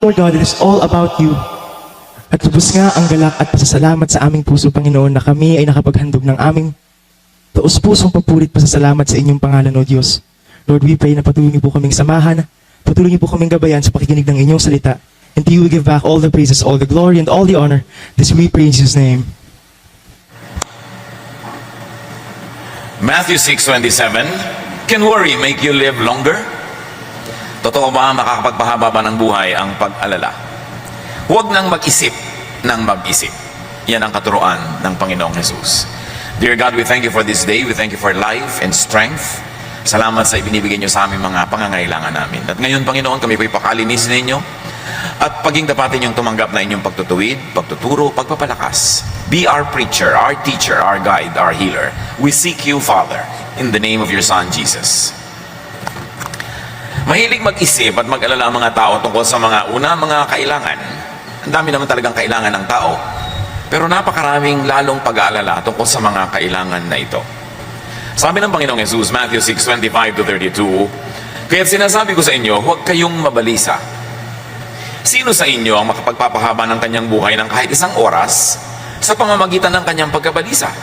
Lord God, it is all about you. At lubos nga ang galak at pasasalamat sa aming puso, Panginoon, na kami ay nakapaghandog ng aming taos-pusong papurit pasasalamat sa inyong pangalan, O Diyos. Lord, we pray na patuloy niyo po kaming samahan, patuloy niyo po kaming gabayan sa pakikinig ng inyong salita. And to you we give back all the praises, all the glory, and all the honor. This we pray in Jesus' name. Matthew 6:27, can worry make you live longer? Totoo ba makakapagpahaba ba ng buhay ang pag-alala? Huwag nang mag-isip ng mag-isip. Yan ang katuruan ng Panginoong Jesus. Dear God, we thank you for this day. We thank you for life and strength. Salamat sa ibinibigay niyo sa aming mga pangangailangan namin. At ngayon, Panginoon, kami po'y pakalinisin ninyo at paging dapatin yung tumanggap na inyong pagtutuwid, pagtuturo, pagpapalakas. Be our preacher, our teacher, our guide, our healer. We seek you, Father, in the name of your Son, Jesus. Mahilig mag-isip at mag-alala ang mga tao tungkol sa mga mga kailangan. Ang dami naman talagang kailangan ng tao. Pero napakaraming lalong pag-aalala tungkol sa mga kailangan na ito. Sabi ng Panginoong Jesus, Matthew 6:25-32, kaya't sinasabi ko sa inyo, huwag kayong mabalisa. Sino sa inyo ang makapagpapahaba ng kanyang buhay ng kahit isang oras sa pamamagitan ng kanyang pagkabalisa?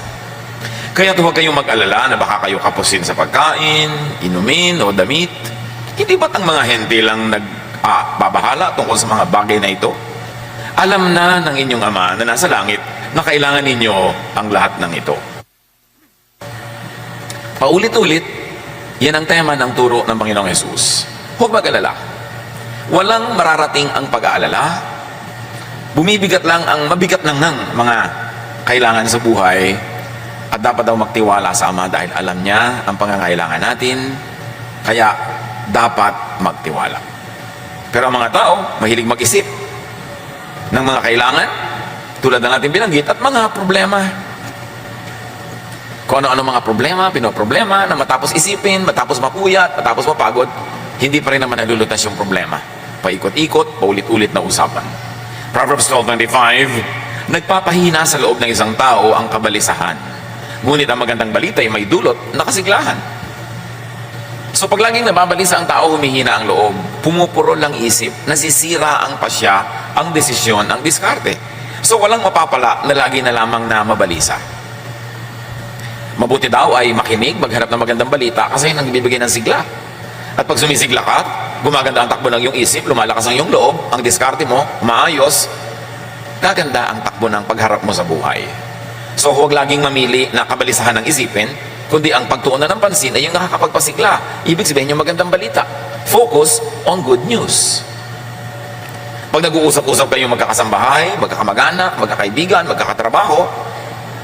Kaya't huwag kayong mag-alala na baka kayo kapusin sa pagkain, inumin o damit. Hindi ba't ang mga hentil lang nagbabahala tungkol sa mga bagay na ito? Alam na ng inyong Ama na nasa langit na kailangan ninyo ang lahat ng ito. Paulit-ulit, yan ang tema ng turo ng Panginoong Jesus. Huwag mag-alala. Walang mararating ang pag-aalala. Bumibigat lang ang mabigat ng mga kailangan sa buhay at dapat daw magtiwala sa Ama dahil alam niya ang pangangailangan natin, kaya dapat magtiwala. Pero ang mga tao, mahilig mag-isip ng mga kailangan, tulad na natin binanggit, at mga problema. Kung ano-ano mga problema, pinoproblema, na matapos isipin, matapos mapuyat, matapos mapagod, hindi pa rin naman nalulutas yung problema. Paikot-ikot, paulit-ulit na usapan. Proverbs 12:25, nagpapahina sa loob ng isang tao ang kabalisahan. Ngunit ang magandang balita ay may dulot na kasiglahan. So pag laging nababalisa ang tao, humihina ang loob, pumupuro lang isip, nasisira ang pasya, ang desisyon, ang diskarte. So walang mapapala na lagi na lamang na mabalisa. Mabuti daw ay makinig, maghanap ng magandang balita kasi yun ang ibibigay ng sigla. At pag sumisigla ka, gumaganda ang takbo ng iyong isip, lumalakas ang iyong loob, ang diskarte mo, maayos, gaganda ang takbo ng pagharap mo sa buhay. So huwag laging mamili na kabalisahan ng isipin, kundi ang pagtuunan ng pansin ay yung nakakapagpasigla. Ibig sabihin yung magandang balita. Focus on good news. Pag nag-uusap-usap kayong magkakasambahay, magkakamag-anak, magkakaibigan, magkakatrabaho,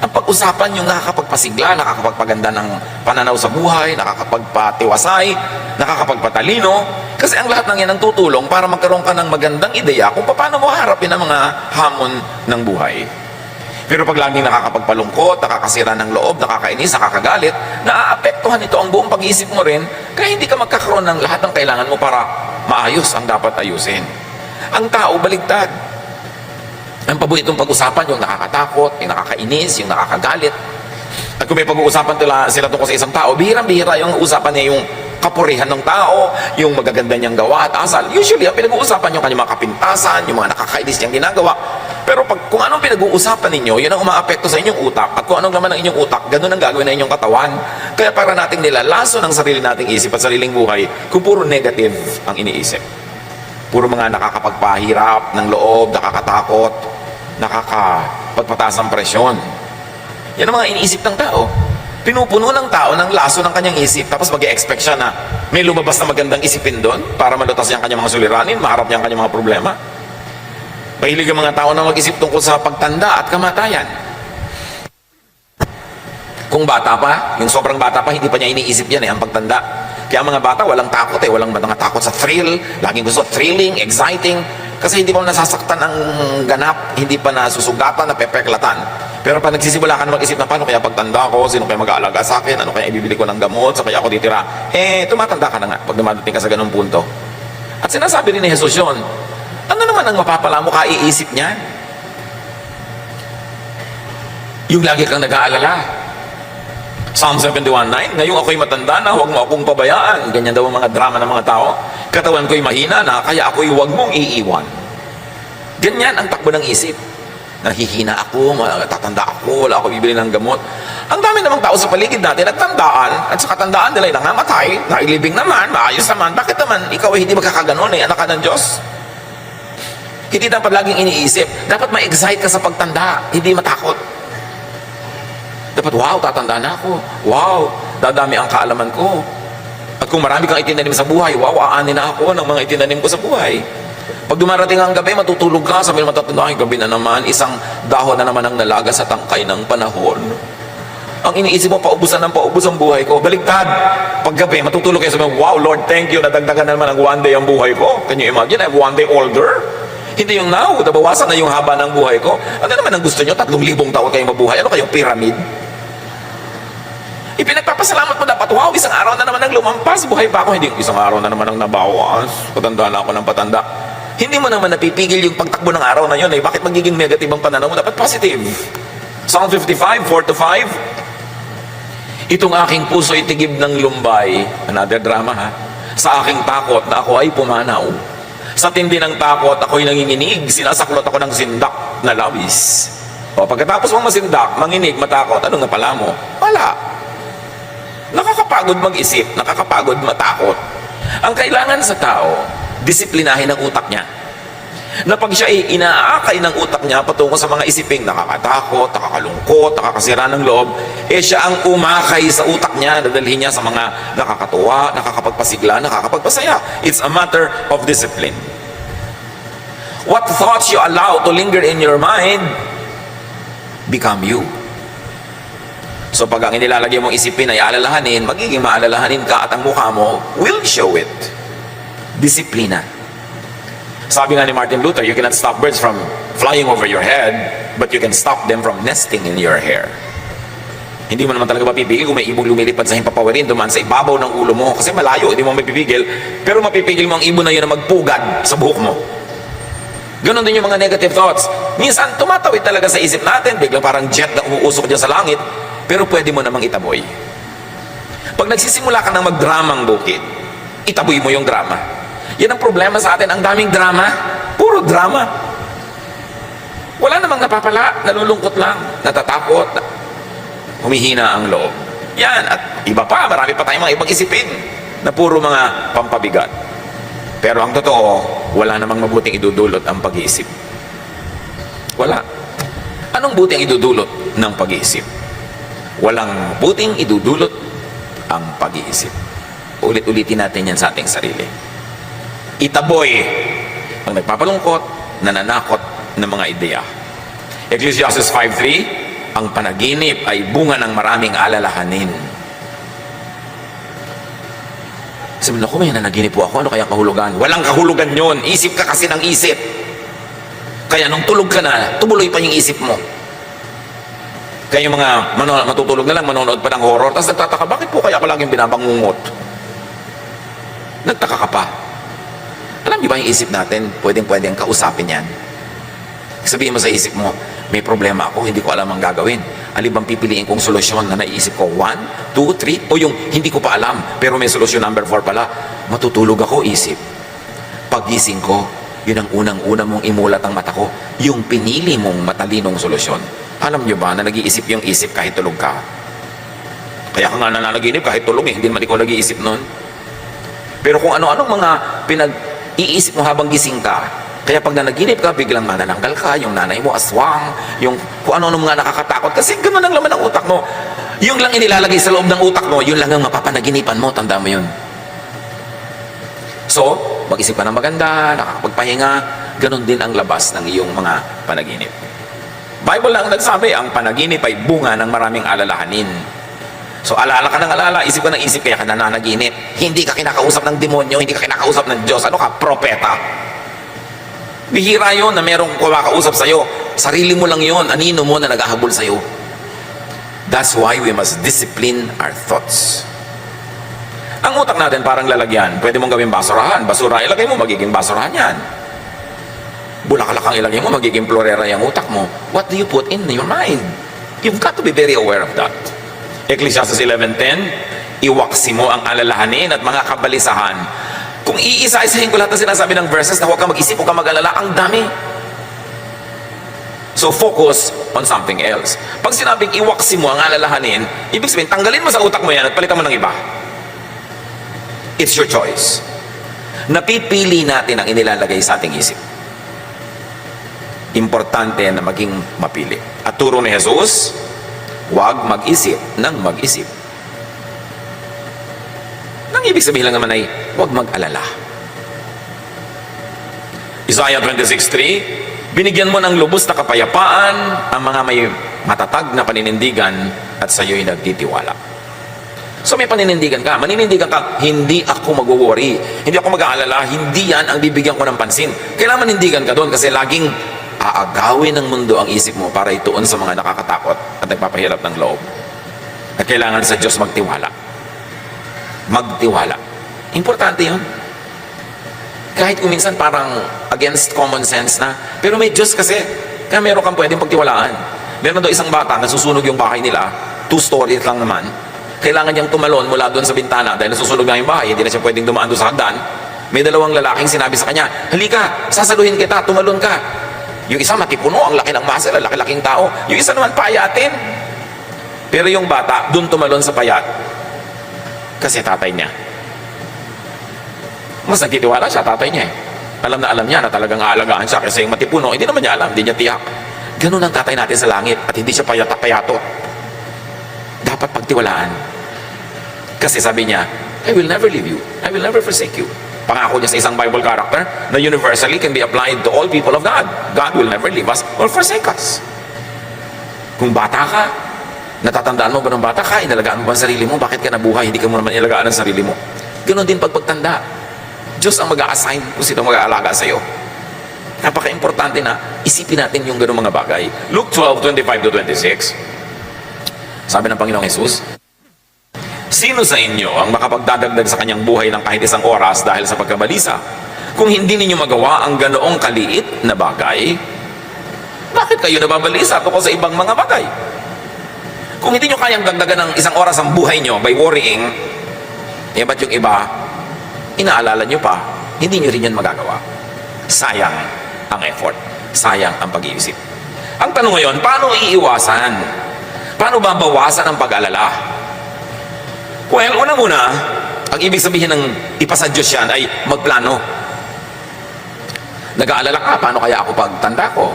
ang pag-usapan yung nakakapagpasigla, nakakapagpaganda ng pananaw sa buhay, nakakapagpatiwasay, nakakapagpatalino, kasi ang lahat ng yan ang tutulong para magkaroon ka ng magandang ideya kung paano mo harapin ang mga hamon ng buhay. Pero pag laging nakakapagpalungkot, nakakasira ng loob, nakakainis, nakakagalit, naaapektuhan ito ang buong pag-iisip mo rin, kaya hindi ka magkakaroon ng lahat ng kailangan mo para maayos ang dapat ayusin. Ang tao, baligtad. Ang paboritong pag-usapan, yung nakakatakot, yung nakakainis, yung nakakagalit. At kung may pag-uusapan sila tungkol sa isang tao, bihirang-bihira yung usapan niya yung kapurihan ng tao, yung magaganda niyang gawa at asal. Usually, ang pinag-uusapan yung kanyang mga kapintasan, yung mga nakakainis niyang ginagawa. Pero kung anong pinag-uusapan ninyo, yun ang umaapekto sa inyong utak. At kung anong laman ng inyong utak, ganun ang gagawin ng inyong katawan. Kaya para nating nilalaso ng sarili nating isip at sariling buhay, kung puro negative ang iniisip. Puro mga nakakapagpahirap ng loob, nakakatakot, nakakapagpataas ng presyon. Yan ang mga iniisip ng tao. Pinupuno ng tao ng laso ng kanyang isip, tapos mag-e-expect siya na may lumabas na magandang isipin doon para malutas niya ang kanyang mga suliranin, maharap niya ang kanyang mga problema. Mahilig ang mga tao na mag-isip tungkol sa pagtanda at kamatayan. Kung bata pa, yung sobrang bata pa, hindi pa niya iniisip yan ang pagtanda. Kaya ang mga bata, walang takot walang mga takot sa thrill, laging gusto thrilling, exciting, kasi hindi pa nasasaktan ang ganap, hindi pa nasusugatan, napepeklatan. Pero pag nagsisimula ka na mag-isip na paano kaya pagtanda ko, sino kaya mag-aalaga sa akin, ano kaya ibibili ko ng gamot, sa kaya ako titira, tumatanda ka na nga pag dumadating ka sa ganung punto. At sinasabi rin ni Jesus yun, ano naman ang mapapala mo kaiisip niyan? Yung lagi kang nag-aalala. Psalm 71:9, ngayong ako'y matanda na, huwag mo akong pabayaan. Ganyan daw ang mga drama ng mga tao. Katawan ko'y mahina na, kaya ako'y huwag mong iiwan. Ganyan ang takbo ng isip. Nahihina ako, tatanda ako, wala ako bibili ng gamot. Ang dami namang tao sa paligid natin nagtandaan, at sa katandaan nila ay nangamatay, nailibing naman, maayos naman. Bakit naman ikaw ay hindi magkakaganon anak ka ng Diyos? Hindi dapat laging iniisip. Dapat ma-excite ka sa pagtanda, hindi matakot. Dapat, wow, tatanda na ako. Wow, dadami ang kaalaman ko. At kung marami kang itinanim sa buhay, wow, aanin na ako ng mga itinanim ko sa buhay. Pag dumarating ang gabi, matutulog ka, sabi naman tatanda, gabi na naman, isang dahon na naman ang nalaga sa tangkay ng panahon. Ang iniisip mo, paubos ang buhay ko. Baligtad. Pag gabi, matutulog kayo, sabi mo, wow, Lord, thank you, nadagdagan na naman ang one day ang buhay ko. Can you imagine? I'm one day older. Hindi yung now, nabawasan na yung haba ng buhay ko. Ano naman ang gusto nyo? 3,000 taon kayong mabuhay. Ano kayong pyramid? Ipinagpapasalamat mo dapat, wow, isang araw na naman ang lumampas, buhay pa ako. Hindi, isang araw na naman ang nabawas. Patanda na ako ng patanda. Hindi mo naman napipigil yung pagtakbo ng araw na yun eh. Bakit magiging negative ang pananaw mo? Dapat positive. Psalm 55, 4-5. Itong aking puso itigib ng lumbay. Another drama ha. Sa aking takot na ako ay pumanaw. Sa tindi ng takot ako'y nanginginig. Sinasaklot ako ng sindak na labis. O pagkatapos mong masindak, manginig, matakot, ano nga pala mo? Wala. Nakakapagod mag-isip, nakakapagod matakot. Ang kailangan sa tao, disiplinahin ang utak niya. Na pag siya ay inaakay ng utak niya patungo sa mga isiping nakakatakot, nakakalungkot, nakakasira ng loob, siya ang umakay sa utak niya, dadalhin niya sa mga nakakatuwa, nakakapagpasigla, nakakapagpasaya. It's a matter of discipline. What thoughts you allow to linger in your mind become you. So pag ang inilalagay mong isipin ay alalahanin, magiging maalalahanin ka at ang mukha mo will show it. Disiplina. Sabi nga ni Martin Luther, you cannot stop birds from flying over your head, but you can stop them from nesting in your hair. Hindi mo naman talaga mapipigil kung may ibong lumilipad sa himpapawirin, dumaan sa ibabaw ng ulo mo, kasi malayo, hindi mo mapipigil, pero mapipigil mo ang ibon na yun na magpugad sa buhok mo. Ganon din yung mga negative thoughts. Minsan, tumatawid talaga sa isip natin, biglang parang jet na umuusok dyan sa langit, pero pwede mo namang itaboy. Pag nagsisimula ka ng magdramang bukid, itaboy mo yung drama. Yan ang problema sa atin, ang daming drama, puro drama. Wala namang napapala, nalulungkot lang, natatakot, humihina ang loob. Yan, at iba pa, marami pa tayong mga ibang isipin na puro mga pampabigat. Pero ang totoo, wala namang mabuting idudulot ang pag-iisip. Wala. Anong buting idudulot ng pag-iisip? Walang buting idudulot ang pag-iisip. Ulit-ulitin natin yan sa ating sarili. Itaboy ang nagpapalungkot, nananakot ng mga ideya. Ecclesiastes 5:3, ang panaginip ay bunga ng maraming alalahanin. Sabi na, may nanaginip po ako, ano kaya kahulugan? Walang kahulugan yon. Isip ka kasi ng isip. Kaya nung tulog ka na, tumuloy pa yung isip mo. Kaya yung mga matutulog na lang, manonood pa ng horror, tapos nagtataka, bakit po kaya ako laging binabangungot? Nagtaka ka pa. Alam niyo ba yung isip natin, pwedeng kausapin yan. Sabihin mo sa isip mo, may problema ako, hindi ko alam ang gagawin. Alin bang pipiliin kong solusyon na naiisip ko? 1, 2, 3, o yung hindi ko pa alam, pero may solusyon number 4 pala. Matutulog ako, isip. Pagising ko, yun ang unang-una mong imulat ang mata ko, yung pinili mong matalinong solusyon. Alam niyo ba na nag-iisip yung isip kahit tulog ka? Kaya ka nga nananaginip kahit tulog hindi naman ikaw nag-iisip nun. Pero kung ano-anong mga iisip mo habang gising ka, kaya pag nanaginip ka, biglang manananggal ka, yung nanay mo aswang, yung kung ano-ano mga nakakatakot, kasi gano'n ang laman ng utak mo. Yung lang inilalagay sa loob ng utak mo, yun lang ang mapapanaginipan mo, tanda mo yun. So, mag-isip ka ng maganda, nakakapagpahinga, gano'n din ang labas ng iyong mga panaginip. Bible lang nagsabi, ang panaginip ay bunga ng maraming alalahanin. So alala ka ng alala, isip ka ng isip, kaya ka nananaginip. Hindi ka kinakausap ng demonyo, hindi ka kinakausap ng Diyos. Ano ka? Propeta. Bihira yun na merong kumakausap sa'yo. Sarili mo lang yun, anino mo na nag-ahabol sa'yo. That's why we must discipline our thoughts. Ang utak natin parang lalagyan. Pwede mong gawing basurahan. Basura, ilagay mo, magiging basurahan yan. Bulaklak ang ilagay mo, magiging florera yung utak mo. What do you put in your mind? You've got to be very aware of that. Ecclesiastes 11:10, iwaksi mo ang alalahanin at mga kabalisahan. Kung iisa-isahin ko lahat na sinasabi ng verses na huwag kang mag-isip, huwag kang mag-alala, ang dami. So focus on something else. Pag sinabing iwaksi mo ang alalahanin, ibig sabihin, tanggalin mo sa utak mo yan at palitan mo ng iba. It's your choice. Napipili natin ang inilalagay sa ating isip. Importante na maging mapili. At turo ni Jesus, huwag mag-isip ng mag-isip. Nang ibig sabihin lang naman ay, huwag mag-alala. Isaiah 26:3, binigyan mo ng lubos na kapayapaan ang mga may matatag na paninindigan at sa iyo'y nagtitiwala. So may paninindigan ka, maninindigan ka, hindi ako mag-worry, hindi ako mag-aalala, hindi yan ang bibigyan ko ng pansin. Kailangan manindigan ka doon kasi laging aagawin ng mundo ang isip mo para ituon sa mga nakakatakot at nagpapahirap ng loob. At kailangan sa Diyos magtiwala. Magtiwala. Importante yun. Kahit kung minsan parang against common sense na, pero may Diyos kasi, kaya meron kang pwedeng pagtiwalaan. Meron daw isang bata, nasusunog yung bahay nila, 2 stories lang naman, kailangan niyang tumalon mula doon sa bintana dahil nasusunog na yung bahay, hindi na siya pwedeng dumaan doon sa hagdan. May 2 lalaking sinabi sa kanya, halika, sasaluhin kita, tumalon ka. Yung isa matipuno, ang laki ng muscle, ang laki-laking tao. Yung isa naman payatin. Pero yung bata, doon tumalon sa payat. Kasi tatay niya. Mas nagtitiwala siya, tatay niya eh. Alam na alam niya na talagang aalagaan siya kasi yung matipuno, hindi naman niya alam, hindi niya tiyak. Ganun ang tatay natin sa langit at hindi siya payato. Dapat pagtiwalaan. Kasi sabi niya, I will never leave you. I will never forsake you. Pangako niya sa isang Bible character na universally can be applied to all people of God. God will never leave us or forsake us. Kung bata ka, natatandaan mo ba ng bata ka, inalagaan mo ba ang sarili mo? Bakit ka nabuhay? Hindi ka mo naman inalagaan ang sarili mo. Ganon din pagtanda. Diyos ang mag-a-assign kung sino mag-aalaga sa iyo. Napaka-importante na isipin natin yung ganung mga bagay. Luke 12:25-26. Sabi ng Panginoong Jesus, sino sa inyo ang makapagdadagdag sa kanyang buhay ng kahit isang oras dahil sa pagkabalisa? Kung hindi ninyo magawa ang ganoong kaliit na bagay, bakit kayo nababalisa tungkol sa ibang mga bagay? Kung hindi nyo kayang dagdagan ng isang oras ang buhay nyo by worrying, ba't yung iba, inaalala nyo pa, hindi nyo rin yan magagawa. Sayang ang effort. Sayang ang pag-iisip. Ang tanong ngayon, paano iiwasan? Paano babawasan ang pag-alala? Well, una-muna, ang ibig sabihin ng ipasa Diyos yan ay magplano. Nag-aalala ka, paano kaya ako pagtanda ko?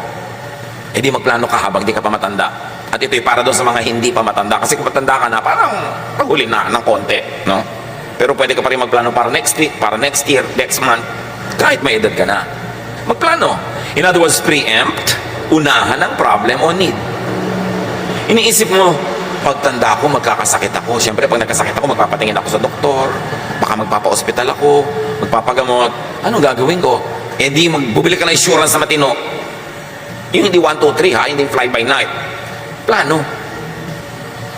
Eh di magplano ka habang di ka pa matanda. At ito'y para doon sa mga hindi pa matanda. Kasi kung matanda ka na, parang paghuli na ng konti. No? Pero pwede ka pa rin magplano para next week, para next year, next month. Kahit may edad ka na. Magplano. In other words, preempt, unahan ang problem o need. Iniisip mo, pagtanda ko, magkakasakit ako. Siyempre, pag nagkasakit ako, magpapatingin ako sa doktor. Baka magpapa-hospital ako, magpapagamot. Anong gagawin ko? Eh di, magbubili ka ng insurance na matino. Yung hindi 1, 2, 3 ha, hindi fly by night. Plano.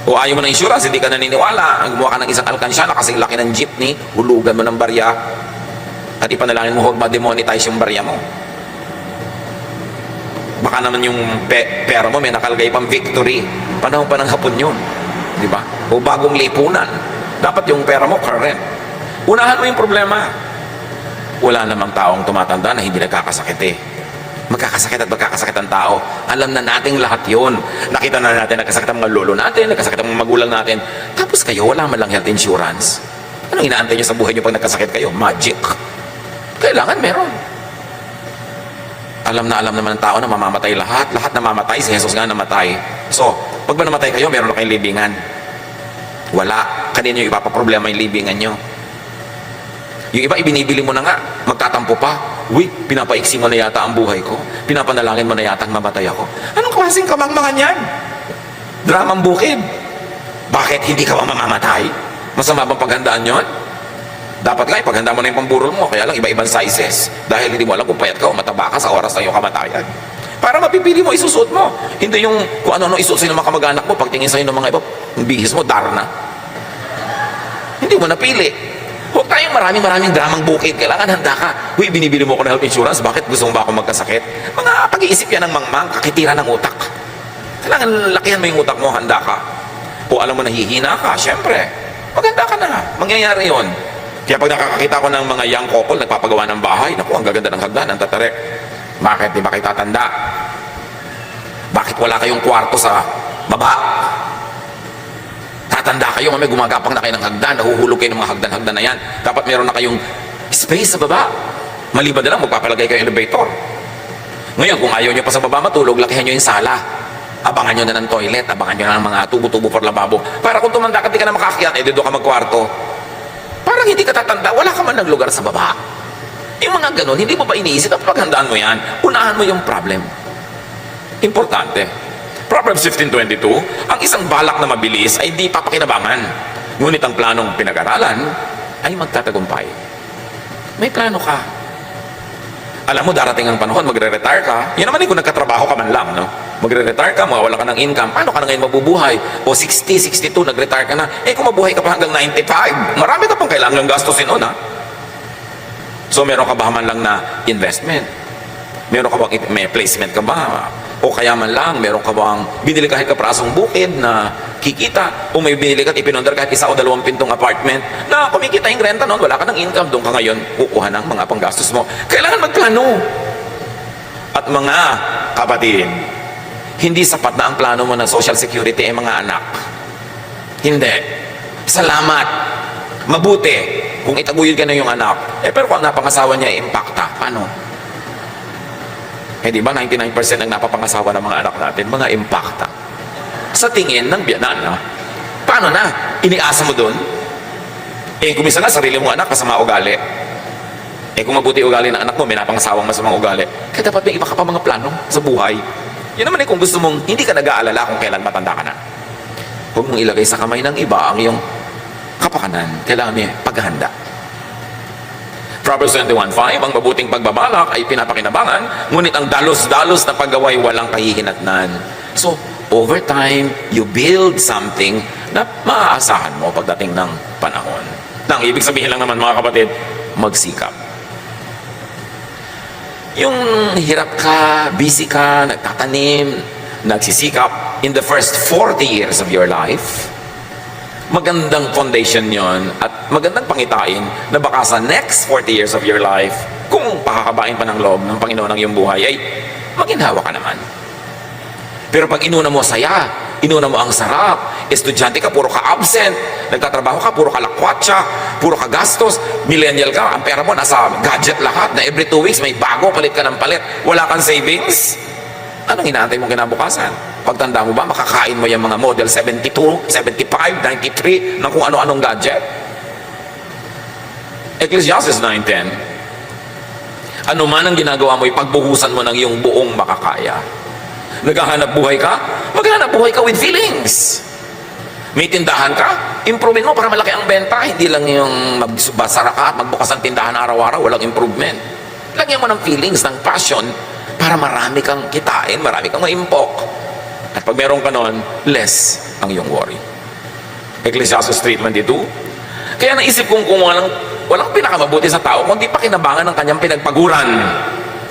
O ayaw mo ng insurance, hindi ka naniniwala. Gumawa ka ng isang alkansya na kasing laki ng jeepney, hulugan mo ng barya, at ipanalangin mo, huwag ma-demonetize yung barya mo. Baka naman yung pera mo may nakalagay pang victory. Panahon pa ng hapon yun. Di ba? O bagong lipunan. Dapat yung pera mo current. Unahan mo yung problema. Wala namang taong tumatanda na hindi nagkakasakit eh. Magkakasakit at magkakasakit ang tao. Alam na nating lahat yun. Nakita na natin, nagkasakit ang mga lolo natin, nagkasakit ang mga magulang natin. Tapos kayo, wala man lang health insurance. Anong inaantay nyo sa buhay nyo pag nagkasakit kayo? Magic. Kailangan meron. Alam naman ng tao na mamamatay lahat. Lahat namamatay. Si Jesus nga namatay. So, pag ba namatay kayo, meron na kayong libingan? Wala. Kanino yung ipapaproblema yung libingan nyo? Yung iba, ibinibili mo na nga. Magtatampo pa. Uy, pinapaiksi mo na yata ang buhay ko. Pinapanalangin mo na yata ang mamatay ako. Anong klaseng kamangmangan yan? Dramang bukid. Bakit hindi ka ba mamamatay? Masama bang paghandaan yon? Dapat nga, ipaghanda mo na yung pamburol mo. Kaya lang, iba-ibang sizes. Dahil hindi mo alam kung payat ka o mataba ka sa oras ng iyong kamatayan. Para mapipili mo, isusuot mo. Hindi yung kung ano-ano isuot sa'yo ng mga kamag-anak mo, pagtingin sa'yo ng mga iba, yung bihis mo, darna. Hindi mo napili. Huwag tayong maraming dramang bukid. Kailangan handa ka. Uy, binibili mo ko ng health insurance. Bakit gusto mo ba ako magkasakit? Mga pag-iisip yan ng mangmang, kakitira ng utak. Kailangan lakihan mo yung utak mo, handa ka. O alam mo, nahihina ka, syempre. Maganda ka na. Mangyayari yon. Kaya pag nakakakita ko ng mga young couple, nagpapagawa ng bahay, naku, ang gaganda ng hagdan, ang tatarek. Bakit? Di ba kayo tatanda? Bakit wala kayong kwarto sa baba? Tatanda kayo, may gumagapang na kayo ng hagdan, nahuhulog kayo ng mga hagdan-hagdan na yan. Dapat meron na kayong space sa baba. Maliban na lang, magpapalagay kayo elevator. Ngayon, kung ayaw nyo pa sa baba matulog, lakihan nyo yung sala. Abangan nyo na ng toilet, abangan nyo na ng mga tubo-tubo for lababo. Para kung tumanda ka, di ka na makakyat, doon ka magkwarto. Parang hindi ka tatanda, wala ka man ng lugar sa baba. Yung mga ganun, hindi mo ba iniisip at paghandaan mo yan, unahan mo yung problem. Importante. Proverbs 15:22, ang isang balak na mabilis ay di papakinabangan. Ngunit ang planong pinag-aralan ay magtatagumpay. May plano ka. Alam mo, darating ang panahon, magre-retire ka. Yan naman kung nagkatrabaho ka man lang, no? Magre-retire ka, mawawala ka ng income. Paano ka na ngayon mabubuhay? O 60, 62, nag-retire ka na. Kung mabuhay ka pa hanggang 95, marami ka pang kailangang gastusin nun, ha? So, meron ka ba man lang na investment? Meron ka bang may placement ka ba? O kaya man lang, meron ka bang binili kahit kaprasong bukid na kikita? O may binili ka at ipinondar kahit 1 o 2 pintong apartment na kumikita yung renta noon, wala ka ng income, doon ka ngayon kukuha ng mga panggastos mo. Kailangan magplano. At mga kapatid, hindi sapat na ang plano mo ng Social Security ay mga anak. Hindi. Salamat. Mabuti kung itaguyod ka na yung anak. Pero kung ang napangasawa niya ay impacta, paano? Di ba 99% ng napapangasawa ng mga anak natin, mga impacta. Sa tingin ng biyanan, na, paano na? Iniasa mo doon? Kung minsan nga, sarili mo anak, masama ugali. Kung mabuti ugali ng anak mo, may napangasawang masamang ugali. Kaya dapat may iba ka pa mga plano sa buhay. Yan naman kung gusto mong, hindi ka nag-aalala kung kailan matanda ka na. Huwag mong ilagay sa kamay ng iba ang iyong kapakanan. Kailangan may paghahanda. Proverbs 21:5, ang mabuting pagbabalak ay pinapakinabangan, ngunit ang dalos-dalos na paggaway walang kahihinatnan. So, over time, you build something na maaasahan mo pagdating ng panahon. Nang ibig sabihin lang naman mga kapatid, magsikap. Yung hirap ka, busy ka, nagtatanim, nagsisikap, in the first 40 years of your life, magandang foundation yon at magandang pangitain na baka sa next 40 years of your life, kung pakakabain pa ng loob ng Panginoon ang iyong buhay, ay maginhawa ka naman. Pero pag inuna mo saya, inuna mo ang sarap, estudyante ka, puro ka absent, nagtatrabaho ka, puro ka lakwatsa, puro ka gastos, millennial ka, ang pera mo nasa gadget lahat, na every 2 weeks may bago, palit ka ng palit, wala kang savings, anong inaantay mong kinabukasan? Pagtanda mo ba, makakain mo yung mga model 72, 75, 93, ng kung ano-anong gadget? Ecclesiastes 9:10, ano man ang ginagawa mo, ipagbuhusan mo ng iyong buong makakaya. Naghahanap buhay ka? Maghanap buhay ka with feelings. May tindahan ka? Improve mo para malaki ang benta. Hindi lang yung magbasara ka at magbukas ang tindahan araw-araw, walang improvement. Lagyan mo ng feelings, ng passion, para marami kang kitain, marami kang maimpok. At pag meron ka nun, less ang iyong worry. Ecclesiastes 3:22. Kaya naisip kong kung walang pinakamabuti sa tao, kundi pakinabangan ng kanyang pinagpaguran.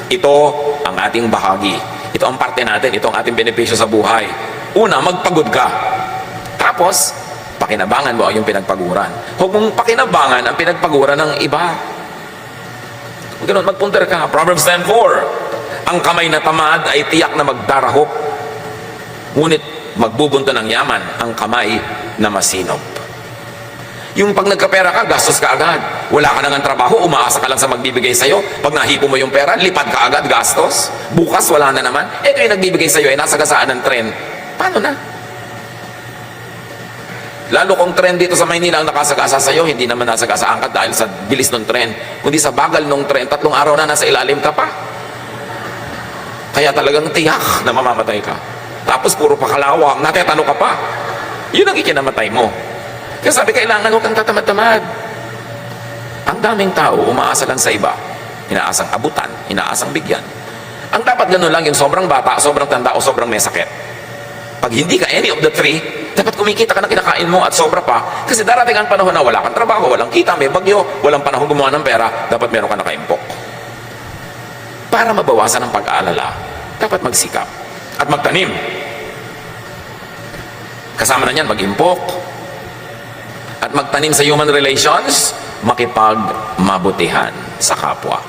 Ito ang ating bahagi. Ito ang parte natin. Ito ang ating benepisyo sa buhay. Una, magpagod ka. Tapos, pakinabangan mo ang iyong pinagpaguran. Huwag mong pakinabangan ang pinagpaguran ng iba. Huwag ganun, magpunter ka. Proverbs 10:4. Ang kamay na tamad ay tiyak na magdarahop. Ngunit magbubunto ng yaman ang kamay na masinop. Yung pag nagkapera ka, gastos ka agad. Wala ka nang trabaho, umaasa ka lang sa magbibigay sa'yo. Pag nahipo mo yung pera, lipad ka agad, gastos. Bukas, wala na naman. Ito yung nagbibigay sa'yo, nasagasaan ng tren. Paano na? Lalo kung tren dito sa Maynila ang nakasagasa sa'yo, hindi naman nasagasaan ka dahil sa bilis ng tren. Kundi sa bagal ng tren, 3 araw na nasa ilalim ka pa. Kaya talagang tiyak na mamamatay ka. Tapos puro pakalawang, natetano ka pa. Yun ang ikinamatay mo. Kaya sabi, kailangan huwag kang tatamad-tamad. Ang daming tao, umaasa lang sa iba. Inaasang abutan, inaasang bigyan. Ang dapat ganun lang, yung sobrang bata, sobrang tanda, o sobrang may sakit. Pag hindi ka any of the three, dapat kumikita ka ng kinakain mo at sobra pa. Kasi darating ang panahon na wala kang trabaho, walang kita, may bagyo, walang panahon gumawa ng pera, dapat meron ka nakaimpok. Para mabawasan ang pag-aalala, dapat magsikap at magtanim. Kasama na niyan, mag-impok at magtanim sa human relations, makipagmabutihan sa kapwa.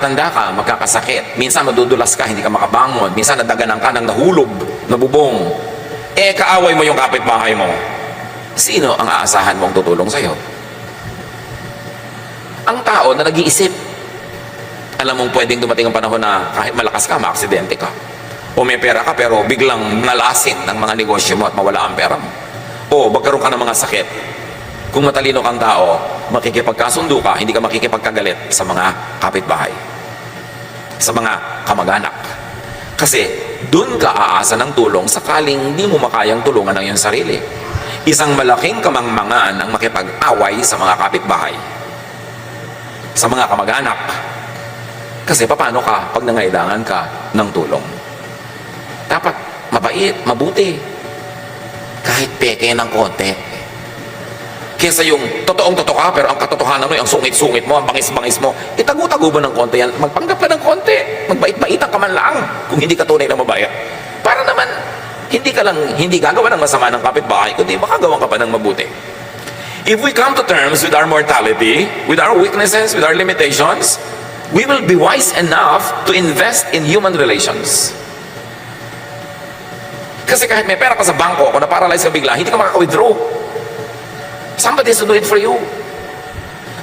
Tatanda ka, magkakasakit. Minsan madudulas ka, hindi ka makabangon. Minsan nadaganan ka ng nahulog, nabubong. Kaaway mo yung kapitbahay mo. Sino ang aasahan mong tutulong sa'yo? Ang tao na nag-iisip. Alam mong pwedeng dumating ang panahon na kahit malakas ka, maaksidente ka. O may pera ka pero biglang nalasin ng mga negosyo mo at mawala ang pera mo. O magkaroon ka ng mga sakit. Kung matalino kang tao, makikipagkasundo ka, hindi ka makikipagkagalit sa mga kapitbahay, sa mga kamag-anak. Kasi dun ka aasa ng tulong sakaling hindi mo makayang tulungan ang iyong sarili. Isang malaking kamangmangan ang makipag-away sa mga kapitbahay, sa mga kamag-anak. Kasi paano ka pag nangailangan ka ng tulong? Dapat mabait, mabuti, kahit peke ng konti. Kesa yung totoong-totoo ka, pero ang katotohanan mo, ang sungit-sungit mo, ang bangis-bangis mo, itago-tago ba ng konti yan? Magpanggap ka ng konti. Magbait-baitan ka man lang kung hindi ka tunay na mabait. Para naman, hindi gagawa ng masama ng kapitbahay, kundi makagawa ka pa ng mabuti. If we come to terms with our mortality, with our weaknesses, with our limitations, we will be wise enough to invest in human relations. Kasi kahit may pera ka sa bangko, kung na-paralyze ka bigla, hindi ka makaka-withdraw. Somebody has to do it for you.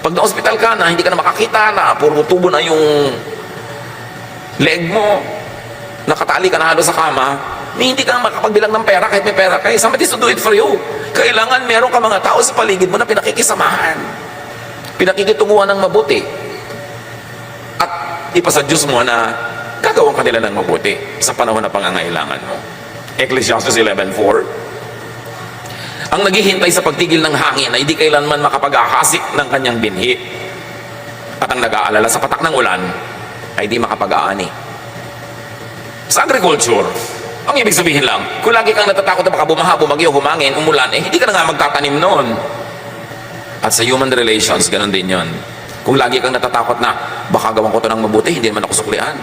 Pag na-hospital ka na, hindi ka na makakita, na puro tubo na yung leg mo, nakatali ka na halos sa kama, hindi ka makapagbilang ng pera kahit may pera ka. Somebody has to do it for you. Kailangan meron ka mga tao sa paligid mo na pinakikisamahan, pinakikitunguhan ng mabuti, at ipasa Diyos mo na gagawin ka nila ng mabuti sa panahon na pangangailangan mo. Ecclesiastes 11:4. Ang naghihintay sa pagtigil ng hangin ay hindi kailanman makapag-ahasik ng kanyang binhi. At ang nag-aalala sa patak ng ulan ay di makapag-aani. Sa agriculture, ang ibig sabihin lang, kung lagi kang natatakot na baka bumaha, bumagyo, humangin, umulan, hindi ka na nga magtatanim noon. At sa human relations, ganun din yon. Kung lagi kang natatakot na baka gawin ko to ng mabuti, hindi naman ako suklian.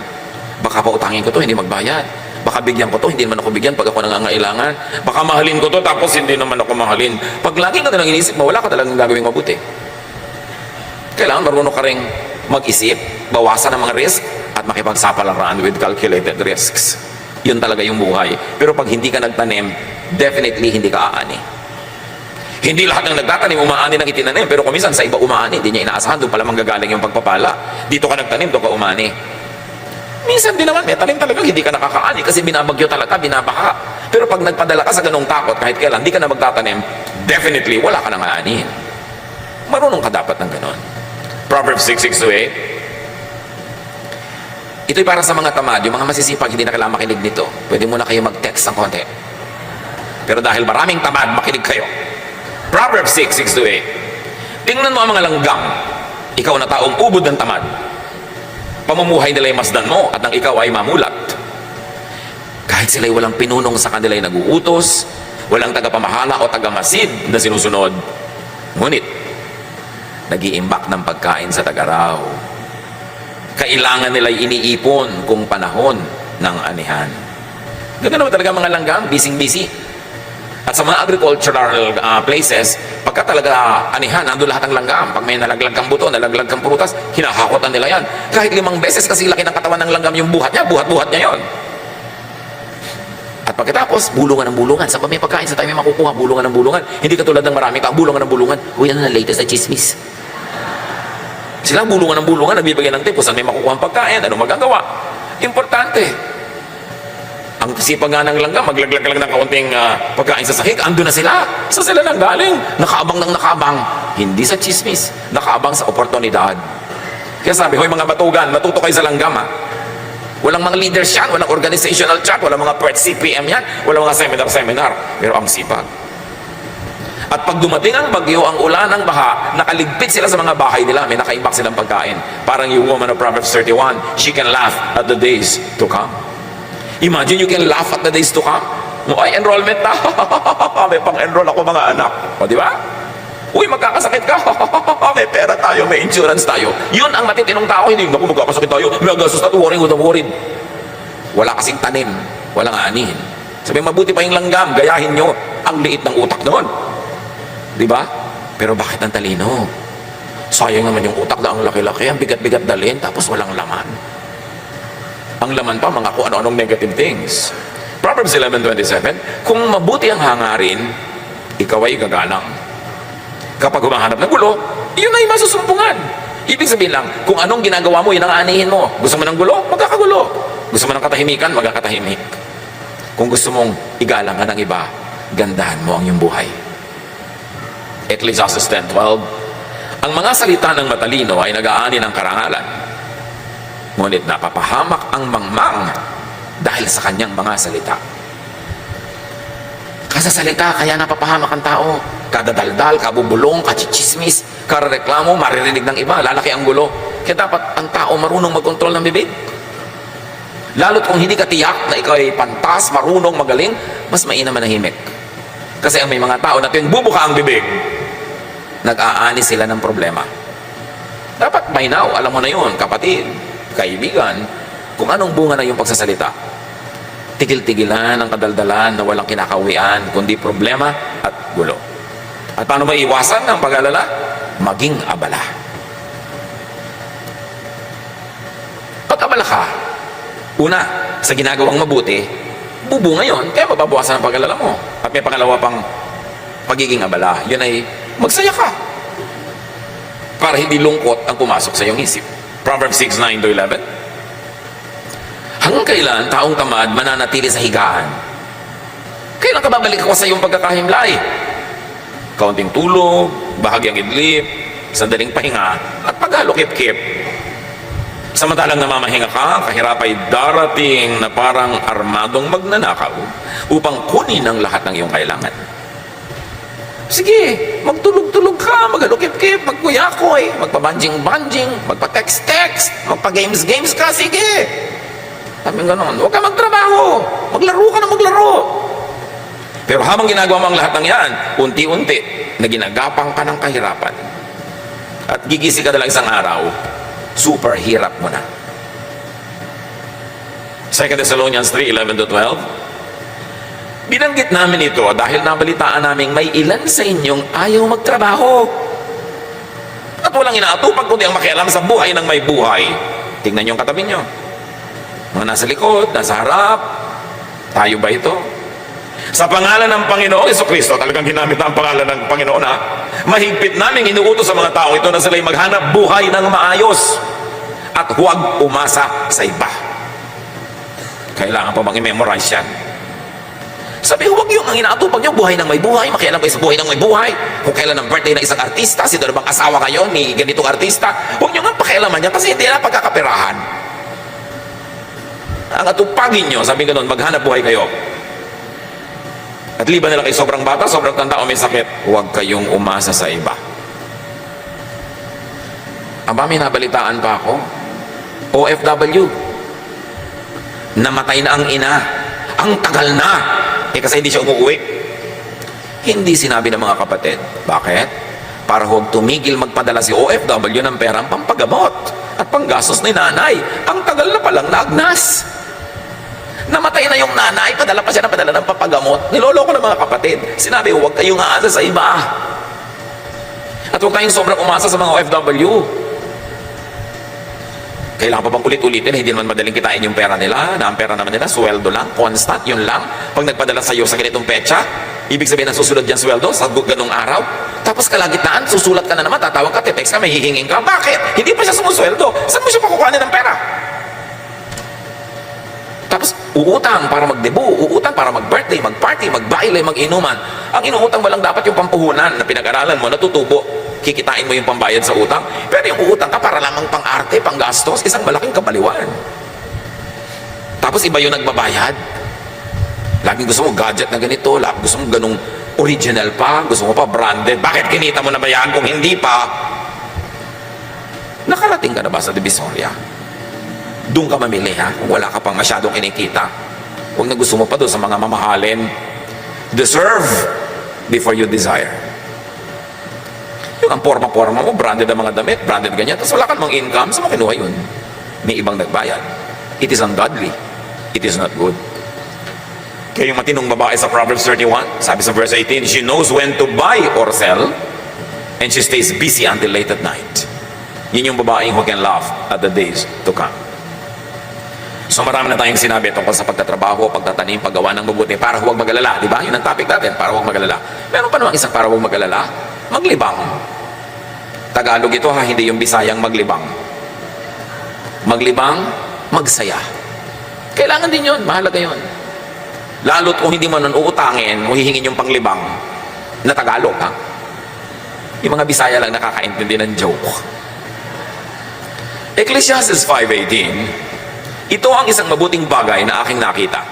Baka pautangin ko to, hindi magbayad. Baka bigyan ko to, hindi naman ako bigyan pag ako nangangailangan. Baka mahalin ko to, tapos hindi naman ako mahalin. Pag lagi ka nalang inisip mo, wala ka talagang gagawing mabuti. Kailangan marunong ka rin mag-isip, bawasan ang mga risk, at makipagsapalaran with calculated risks. Yun talaga yung buhay. Pero pag hindi ka nagtanim, definitely hindi ka aani. Hindi lahat ng nagtatanim, umaani ng itinanim. Pero kumisan sa iba umaani, hindi niya inaasahan, doon pala manggagaling yung pagpapala. Dito ka nagtanim, doon ka umaani. Minsan din naman, may tanim talaga, hindi ka nakakaani kasi binabagyo talaga, binabaha. Pero pag nagpadala ka sa ganong takot, kahit kailan, hindi ka na magtatanim, definitely, wala ka nang aanihin. Marunong ka dapat ng ganon. Proverbs 6:6-8. Ito'y para sa mga tamad, yung mga masisipag, hindi na kailangan makinig nito. Pwede muna kayo mag-text ng konti. Pero dahil maraming tamad, makinig kayo. Proverbs 6:6-8. Tingnan mo ang mga langgam. Ikaw na taong ubod ng tamad. Pamumuhay nila'y masdan mo at nang ikaw ay mamulat. Kahit sila'y walang pinunong sa kanila'y naguutos, walang tagapamahala o tagamasid na sinusunod, ngunit nag-iimbak ng pagkain sa tag-araw. Kailangan nila'y iniipon kung panahon ng anihan. Ganun naman talaga mga langgam, busy-busy. At sa mga agricultural places, pagka talaga anihan, nandun lahat ng langgam. Pag may nalaglag kang buto, nalaglag kang prutas, hinahakotan nila yan. Kahit 5 beses kasi laki ng katawan ng langgam yung buhat niya yon. At pagkatapos, bulungan ng bulungan. Sa may pagkain, sa tayo may makukuha, bulungan ng bulungan. Hindi katulad ng marami tao, bulungan ng bulungan. Uy, ano na latest na chismis? Sila bulungan ng bulungan, nagbibigay ng tip, saan may makukuha ang pagkain, ano magagawa. Importante. Ang sipag nga ng langgam, maglaglag lang ng kaunting pagkain sa sahig, ando na sila. Sa sila lang galing. Nakaabang ng nakaabang. Hindi sa chismis. Nakaabang sa oportunidad. Kaya sabi, hoy mga batugan, matuto kayo sa langgam ha. Walang mga leaders yan, walang organizational chart, walang mga PERT CPM yan, walang mga seminar. Pero ang sipag. At pag dumating ang bagyo, ang ulan, ang baha, nakaligpit sila sa mga bahay nila, may nakaimbak silang pagkain. Parang yung woman of Proverbs 31, she can laugh at the days to come. Imagine you can laugh at the days to come. Ay, enrollment na. May pang-enroll ako mga anak. O, di ba? Uy, magkakasakit ka. May pera tayo, may insurance tayo. Yun ang matitinong tao. Hindi, naku, magkakasakit tayo. May gastos na worried. Wala kasing tanim. Walang aanihin. Sabi, mabuti pa yung langgam. Gayahin nyo. Ang liit ng utak noon. Di ba? Pero bakit ang talino? Sayang naman yung utak na ang laki-laki, ang bigat-bigat dalhin, tapos walang laman. Ang laman pa, mga kung ano-anong negative things. Proverbs 11:27, kung mabuti ang hangarin, ikaw ay gagalang. Kapag humahanap ng gulo, yun ay masusumpungan. Ibig sabihin lang, kung anong ginagawa mo, yun ang aanihin mo. Gusto mo ng gulo, magkakagulo. Gusto mo ng katahimikan, magkakatahimik. Kung gusto mong igalang ka ng iba, gandahan mo ang iyong buhay. Ecclesiastes 10:12, ang mga salita ng matalino ay nag-aani ng karangalan. Ngunit napapahamak ang mangmang dahil sa kanyang mga salita. Kasasalita, kaya napapahamak ang tao. Kadadaldal, kabubulong, kachichismis, karareklamo, maririnig ng iba, lalaki ang gulo. Kaya dapat ang tao marunong magkontrol ng bibig. Lalo't kung hindi ka tiyak na ikaw ay pantas, marunong, magaling, mas mainam manahimik. Kasi ang may mga tao na tuwing bubuka ang bibig, nag-aani sila ng problema. Dapat by now, alam mo na yun, kapatid, kaibigan, kung anong bunga na yung pagsasalita. Tigil-tigilan ang kadaldalan na walang kinakawian, kundi problema at gulo. At paano maiwasan ng pag-alala? Maging abala. Pag-abala ka, una, sa ginagawang mabuti, bubunga yun, kaya mababawasan ang pag-alala mo. At may pangalawa pang pagiging abala, yun ay magsaya ka. Para hindi lungkot ang pumasok sa iyong isip. Proverbs 6:9-11. Hanggang kailan taong tamad mananatili sa higaan? Kailan ka babalik ako sa iyong pagkakahimlay? Kaunting tulog, bahagyang idlip, sandaling pahinga, at paghalukip-kip. Samantalang namamahinga ka, kahirap ay darating na parang armadong magnanakaw upang kunin ang lahat ng iyong kailangan. Sige, magtulog-tulog ka, maghalukip-kip, magkuyakoy, magpabanjing-banjing, magpa-text-text, magpa-games-games ka, sige. Sabi ganon, huwag ka magtrabaho, maglaro ka na maglaro. Pero habang ginagawa mo ang lahat ng yan, unti-unti na ginagapang ka ng kahirapan. At gigising ka na lang isang araw, super hirap mo na. 2 Thessalonians 3:11-12. Binanggit namin ito dahil nabalitaan namin may ilan sa inyong ayaw magtrabaho. At walang inaatupag kundi ang makialam sa buhay ng may buhay. Tingnan niyo ang katabi niyo. Mga nasa likod, nasa harap. Tayo ba ito? Sa pangalan ng Panginoong Jesucristo, talagang ginamit na ang pangalan ng Panginoon, ha? Mahigpit namin inuutos sa mga tao ito na sila'y maghanap buhay ng maayos at huwag umasa sa iba. Kailangan pa bang i-memorize yan? Sabi, huwag yung ang inaatupag nyo, buhay ng may buhay, makialam kayo sa buhay ng may buhay. Kung kailan ang birthday ng isang artista, sino na bang asawa kayo ni ganitong artista, huwag nyo nga pakialaman yan kasi hindi na pagkakaperahan. Ang atupagin nyo, sabi ganun, maghanap buhay kayo. At liban nila kayo sobrang bata, sobrang tanda o may sakit, huwag kayong umasa sa iba. Aba, may nabalitaan pa ako. OFW. Namatay na ang ina. Ang tagal na. Kasi hindi siya umuwi. Hindi sinabi ng mga kapatid. Bakit? Para huwag tumigil magpadala si OFW ng perang pampagamot at panggastos ni nanay. Ang tagal na palang naagnas. Namatay na yung nanay, padala pa siya ng padala ng papagamot. Niloloko ng mga kapatid. Sinabi, huwag kayong aasa sa iba. At huwag kayong sobrang umasa sa mga OFW. Kailangan pa bang ulit-ulitin, hindi naman madaling kitain yung pera nila, na ang pera naman nila, sweldo lang, constant, yun lang. Pag nagpadala sa iyo sa ganitong petsa, ibig sabihin na susunod yan sweldo sa ganung araw. Tapos kalagitnaan, susulat ka na naman, tatawag ka, text ka, may hihingin ka. Bakit? Hindi pa siya sumusweldo. Saan mo siya pakukuhanin ng pera? Tapos uutang para magdebu, uutang para mag-birthday, mag-party, mag-baile, mag-inuman. Ang inuutang mo lang dapat yung pampuhunan na pinag-aralan mo, natutubo. Kikitain mo yung pambayad sa utang. Pero yung uutang ka para lamang pang-arte, pang-gastos, isang malaking kabaliwan. Tapos iba yung nagbabayad. Laging gusto mo gadget na ganito, gusto mo ganung original pa, gusto mo pa branded. Bakit kinita mo na ba yan kung hindi pa? Nakarating ka na ba sa Divisoria? Doon ka mamili, ha? Kung wala ka pang masyadong kinikita. Huwag na gusto mo pa doon sa mga mamahalin. Deserve before you desire. Yung ang porma-porma mo, branded ang mga damit, branded ganyan, tapos wala ka namang income, saan mo kinuha yun? May ibang nagbayad. It is ungodly. It is not good. Kaya yung matinong babae sa Proverbs 31, sabi sa verse 18, she knows when to buy or sell, And she stays busy until late at night. Yun yung babaeng who can laugh at the days to come. So marami na tayong sinabi tungkol sa pagtatrabaho, pagtatanim, paggawa ng mabuti para huwag mag-alala. Di ba? Yun ang topic natin, para huwag mag-alala. Meron pa namang isang para huwag mag-alala, maglibang. Tagalog ito ha, hindi yung Bisayang maglibang. Maglibang, magsaya. Kailangan din yun, mahalaga yun. Lalo't kung hindi mo nun uutangin, o hihingin yung panglibang na Tagalog ha. Yung mga Bisaya lang nakakaintindi ng joke. Ecclesiastes 5:18, ito ang isang mabuting bagay na aking nakita.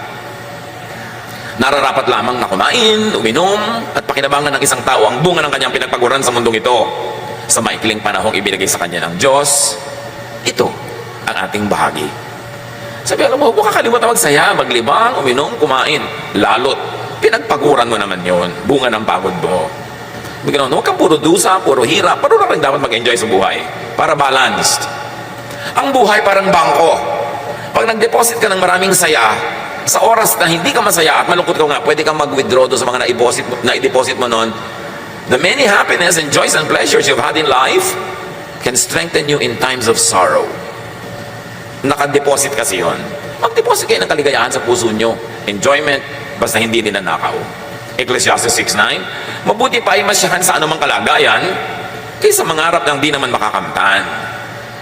Nararapat lamang na kumain, uminom, at pakinabangan ng isang tao ang bunga ng kanyang pinagpaguran sa mundong ito. Sa maikling panahong ibinigay sa kanya ng Diyos, ito ang ating bahagi. Sabi, alam mo, huwag kakalimutan magsaya, maglibang, uminom, kumain. Lalot, pinagpaguran mo naman yon, bunga ng pagod mo. Huwag kang puro dusa, puro hirap, pero rin dapat mag-enjoy sa buhay. Para balanced. Ang buhay parang bangko. Pag nag-deposit ka ng maraming saya, sa oras na hindi ka masaya at malungkot ka nga, pwede kang mag-withdraw doon sa mga na-deposit mo noon. The many happiness and joys and pleasures you've had in life can strengthen you in times of sorrow. Naka-deposit kasi yun. Mag-deposit kayo ng kaligayahan sa puso nyo. Enjoyment, basta hindi ninanakaw. Ecclesiastes 6:9, mabuti pa ay masyahan sa anumang kalagayan kaysa mangarap ng di naman makakamtan.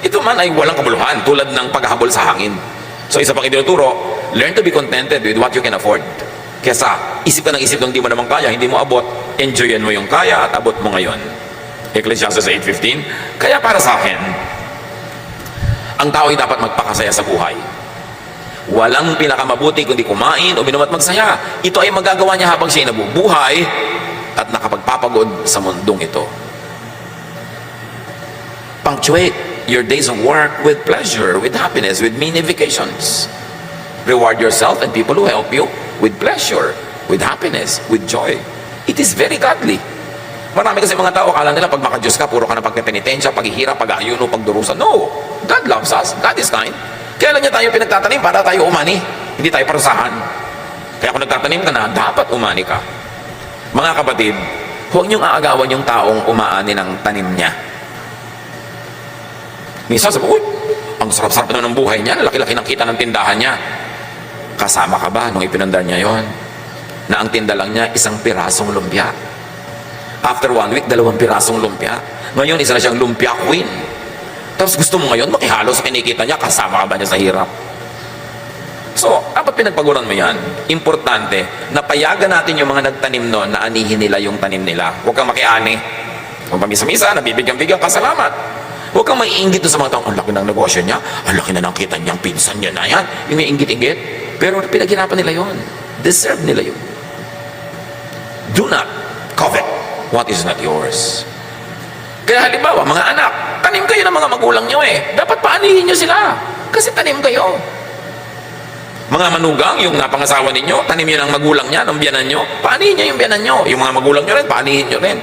Ito man ay walang kabuluhan tulad ng paghahabol sa hangin. So isa pang itinuturo, learn to be contented with what you can afford. Kesa isip ka ng isip ng di mo naman kaya, hindi mo abot, enjoyin mo yung kaya at abot mo ngayon. Ecclesiastes 8:15, kaya para sa akin, ang tao ay dapat magpakasaya sa buhay. Walang pinakamabuti kundi kumain, uminom at magsaya. Ito ay magagawa niya habang siya ay nabubuhay at nakapagpapagod sa mundong ito. Punctuate your days of work with pleasure, with happiness, with mini vacations. Reward yourself and people who help you with pleasure, with happiness, with joy. It is very godly. Marami kasi mga tao, akala nila pag maka-Diyos ka, puro ka na pagpepenitensya, paghihirap, pag-aayuno, pagdurusa. No! God loves us. God is kind. Kaya lang niya tayo pinagtatanim para tayo umani. Hindi tayo parusahan. Kaya kung nagtatanim ka na, dapat umani ka. Mga kapatid, huwag niyong aagawan yung taong umaani ng tanim niya. Minsan sabi, uy, ang sarap-sarap na ng buhay niya, laki-laki ng kita ng tindahan niya. Kasama ka ba nung ipinandar niya yon? Na ang tinda lang niya, isang pirasong lumpia. After 1 week, 2 pirasong lumpia. Ngayon, isa na siyang lumpia queen. Tapos gusto mo ngayon, makihalo sa kinikita niya, kasama ka ba niya sa hirap? So, dapat pinagpaguran mo yan. Importante, napayagan natin yung mga nagtanim noon na anihin nila yung tanim nila. Huwag kang makiani. Kung pamisa-misa, nabibigyan-bigyan ka, salamat. Huwag kang maiinggit sa mga taong, ang laki ng negosyo niya, ang laki na ng kita niyang pinsan niya na yan. Yung may inggit-inggit. Pero pinaghirapan nila yon. Deserve nila yun. Do not covet what is not yours. Kaya halimbawa, mga anak, tanim kayo ng mga magulang niyo eh. Dapat paanihin niyo sila. Kasi tanim kayo. Mga manugang, yung napangasawa ninyo, tanim niyo ng magulang niya, ng biyanan niyo, paanihin niyo yung biyanan niyo. Yung mga magulang niyo rin, paanihin niyo rin.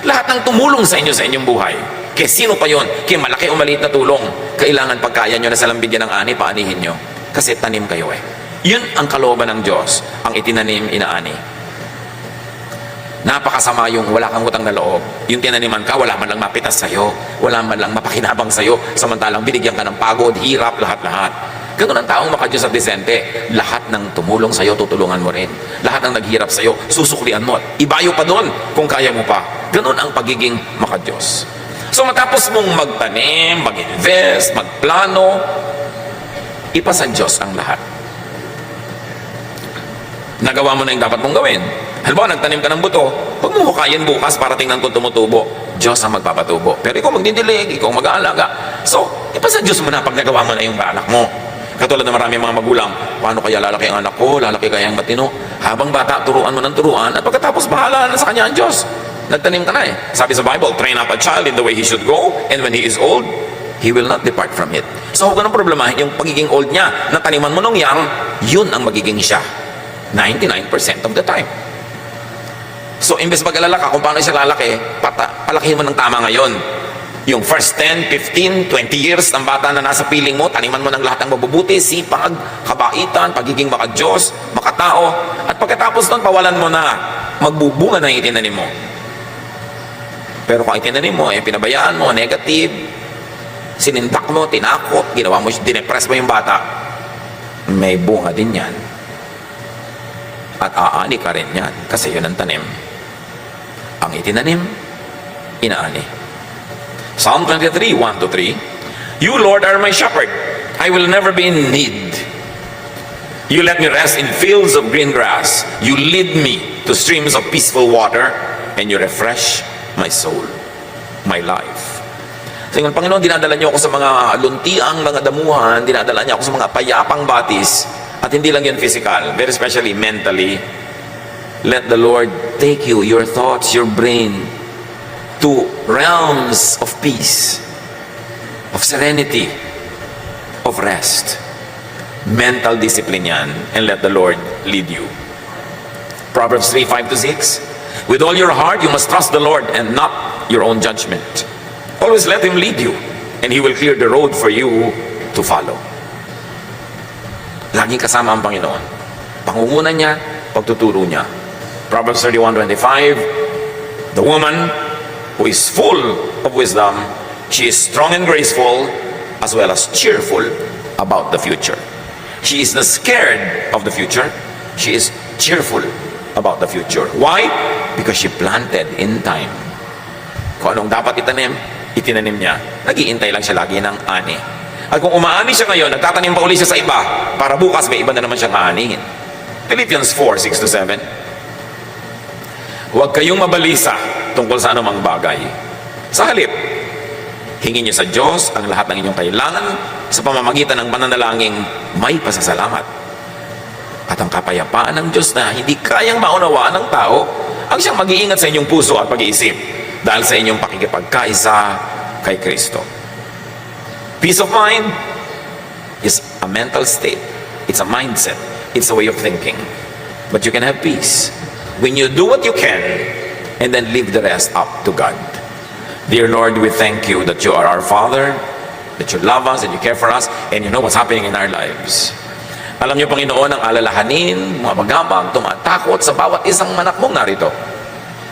Lahat ng tumulong sa inyo sa inyong buhay. Kaya sino pa yon? Kaya malaki o maliit na tulong. Kailangan pagkaya nyo na salang bigyan ng ani, paanihin nyo. Kasi tanim kayo eh. Yun ang kalooban ng Diyos, ang itinanim, inaani. Napakasama yung wala kang utang na loob. Yung tinaniman ka, wala man lang mapitas sa'yo. Wala man lang mapakinabang sa'yo. Samantalang binigyan ka ng pagod, hirap, lahat-lahat. Ganun ang taong makadiyos at disente. Lahat ng tumulong sa'yo, tutulungan mo rin. Lahat ng naghirap sa'yo, susuklian mo. Ibayo pa doon kung kaya mo pa. Ganun ang pagiging makadiyos. So matapos mong magtanim, mag-invest, magplano, ipasa Diyos ang lahat. Nagawa mo na yung dapat mong gawin. Halimbawa, nagtanim ka ng buto, huwag mo hukayin bukas para tingnan kung tumutubo. Diyos ang magpapatubo. Pero ikaw magdidilig, ikaw mag-aalaga. So, ipasa Diyos mo na pag nagawa mo na yung anak mo. Katulad na marami mga magulang, paano kaya lalaki ang anak ko, lalaki kaya ang matino? Habang bata, turuan mo ng turuan, at pagkatapos bahala na sa kanya ang Diyos. Nagtanim ka na eh. Sabi sa Bible, train up a child in the way he should go, and when he is old, he will not depart from it. So huwag ka nang problemahin yung pagiging old niya. Nataniman mo nung young, yun ang magiging siya. 99% of the time. So imbes mag-alala ka kung paano siya lalaki, palakihin mo ng tama ngayon. Yung first 10, 15, 20 years ng bata na nasa piling mo, taniman mo ng lahat ng mabubuti, sipag, kabaitan, pagiging makadiyos, makatao, at pagkatapos nun, pawalan mo na, magbubunga na yung itinanim mo. Pero kung itinanim mo, pinabayaan mo, negative, sinindak mo, tinakot, ginawa mo, dinepress mo yung bata, may bunga din yan. At aani ka rin yan, kasi yun ang tanim. Ang itinanim, inaani. Psalm 23, 1-3, You, Lord, are my shepherd. I will never be in need. You let me rest in fields of green grass. You lead me to streams of peaceful water, and you refresh my soul, my life. So yung Panginoon, dinadala niyo ako sa mga luntiang mga damuhan, dinadala niyo ako sa mga payapang batis, at hindi lang yun physical, very especially mentally. Let the Lord take you, your thoughts, your brain, to realms of peace, of serenity, of rest. Mental discipline yan, and let the Lord lead you. Proverbs 3, 5-6, With all your heart, you must trust the Lord and not your own judgment. Always let Him lead you, and He will clear the road for you to follow. Laging kasama ang Panginoon. Pangungunan niya, pagtuturo niya. Proverbs 31:25, The woman who is full of wisdom, she is strong and graceful, as well as cheerful about the future. She is not scared of the future. She is cheerful about the future. Why? Because she planted in time. Kung anong dapat itanim, itinanim niya. Nag-iintay lang siya lagi ng ani. At kung umaani siya ngayon, nagtatanim pa uli siya sa iba, para bukas may iba na naman siyang aanihin. Philippians 4, 6-7. Huwag kayong mabalisa tungkol sa anumang bagay. Sa halip, hingin niyo sa Diyos ang lahat ng inyong kailangan sa pamamagitan ng pananalangin may pasasalamat. At ang kapayapaan ng Diyos na hindi kayang maunawaan ng tao, ang siyang mag-iingat sa inyong puso at pag-iisip dahil sa inyong pakikipagkaisa kay Kristo. Peace of mind is a mental state. It's a mindset. It's a way of thinking. But you can have peace when you do what you can and then leave the rest up to God. Dear Lord, we thank you that you are our Father, that you love us and you care for us, and you know what's happening in our lives. Alam niyo, Panginoon, ang alalahanin, mga bagabag, tumatakot sa bawat isang anak mong narito.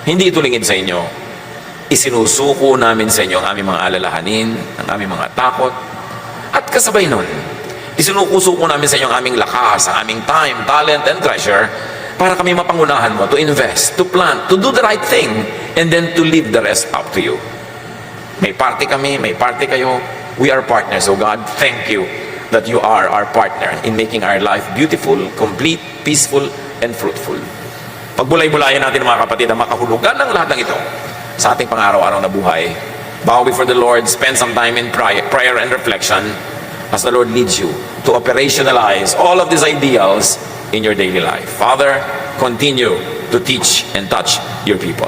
Hindi ito lingid sa inyo. Isinusuko namin sa inyo ang aming mga alalahanin, ang aming mga takot, at kasabay nun, isinusuko namin sa inyo ang aming lakas, ang aming time, talent, and treasure, para kami mapangunahan mo, to invest, to plant, to do the right thing, and then to leave the rest up to you. May party kami, may party kayo. We are partners, so God, thank you that you are our partner in making our life beautiful, complete, peaceful, and fruitful. Pagbulay-bulayan natin mga kapatid ang makahulugan ng lahat ng ito sa ating pang-araw-araw na buhay. Bow before the Lord, spend some time in prayer and reflection as the Lord leads you to operationalize all of these ideals in your daily life. Father, continue to teach and touch your people.